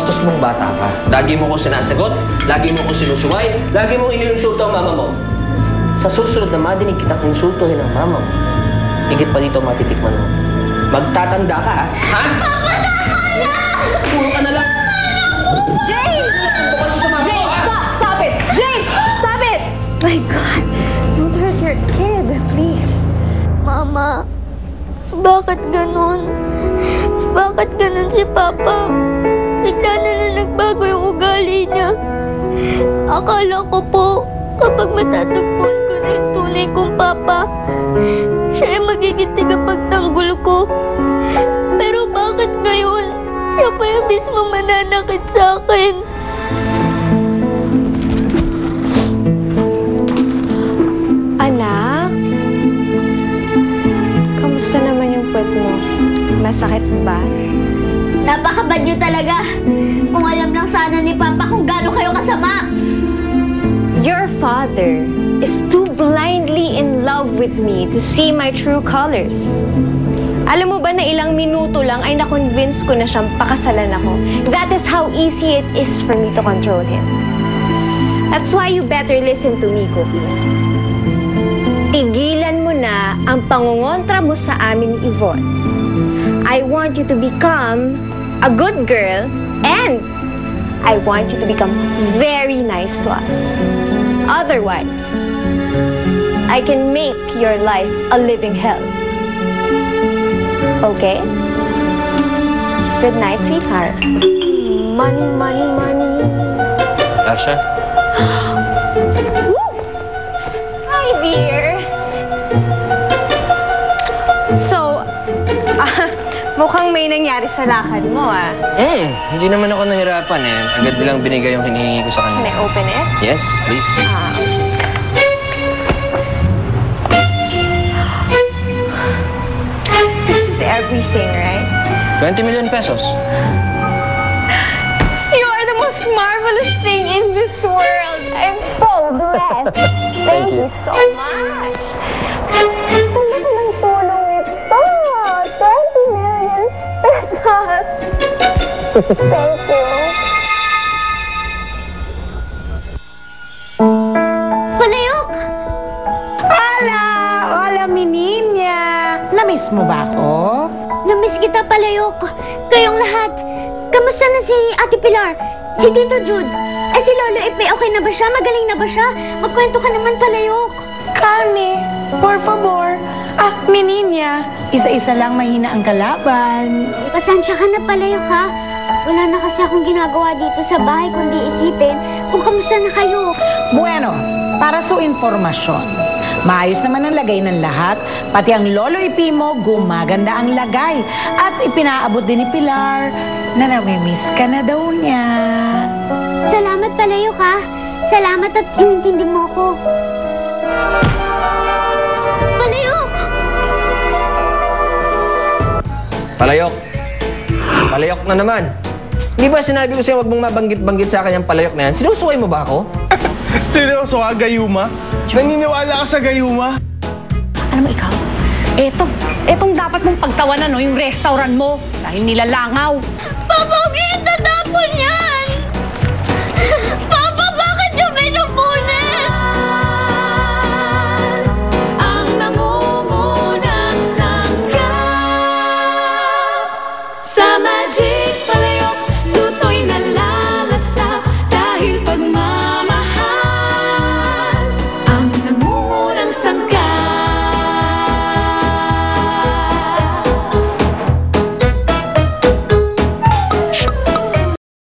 bastos mong bata ka. Lagi mo ko sinasagot, lagi mo ko sinusuway, lagi mong iniinsulto ang mama mo. Sa susunod na madinig kitang insultuhin ang mama mo, higit pa dito matitikman mo. Magtatanda ka, ha? Ha? Puro ka na lang. James! James, stop it! James, stop it! My God, don't hurt your kid, please. Mama, bakit ganun? Bakit ganun si Papa? Bigla na nagbago yung ugali niya. Akala ko po, kapag matatagpuan ko na yung tunay kong Papa, siya yung magiging tagapagtanggol ko. Pero bakit ngayon? Siya pa yung mismo mananakit sa akin. Anak, kamusta naman yung puwet mo? Masakit ba? Napakabad niyo talaga. Kung alam lang sana ni Papa kung gaano kayo kasama. Your father is too blindly in love with me to see my true colors. Alam mo ba na ilang minuto lang ay na-convince ko na siyang pakasalan ako? That is how easy it is for me to control him. That's why you better listen to me, Cookie. Tigilan mo na ang pangungontra mo sa amin ni Yvonne. I want you to become a good girl and I want you to become very nice to us. Otherwise, I can make your life a living hell. Okay? Good night, sweetheart. Money, money, money. Asha? Hi, dear. So, mukhang may nangyari sa lakad mo, ah. Hindi naman ako nahirapan eh. Agad lang binigay yung hinihingi ko sa Can kanya. I open it? Yes, please. Okay. This is everything, right? 20 million pesos. You are the most marvelous thing in this world. I'm so blessed. Thank you so much. Ano ng tulong ito? 20 million pesos. Thank you. Palayok! Hola, mi niña. Namiss mo ba ako? Namiss kita, Palayok. Kayong lahat. Kamusta na si Ate Pilar? Si Tito Jude? Si Lolo Ipe, okay na ba siya? Magaling na ba siya? Magkwento ka naman, Palayok. Kami, por favor. Mi niña. Isa-isa lang mahina ang kalaban. Pasensya ka na, Palayok, ha? Wala na kasi akong ginagawa dito sa bahay kundi isipin kung kamusta na kayo. Bueno, para sa informasyon, maayos naman ang lagay ng lahat. Pati ang lolo ipi mo, gumaganda ang lagay. At ipinaabot din ni Pilar na namimiss ka na daw niya. Salamat, Palayok, ha? Salamat at inintindi mo ako. Palayok! Palayok. Palayok na naman. Di ba sinabi ko sa'yo huwag mong mabanggit-banggit sa akin yung palayok na yan? Sinusuway mo ba ako? Seryoso ka, Gayuma? Naniniwala ka sa Gayuma? Alam mo ikaw, etong dapat mong pagtawanan, no, yung restaurant mo, dahil nilalangaw. Papa, huwag niyo itatapon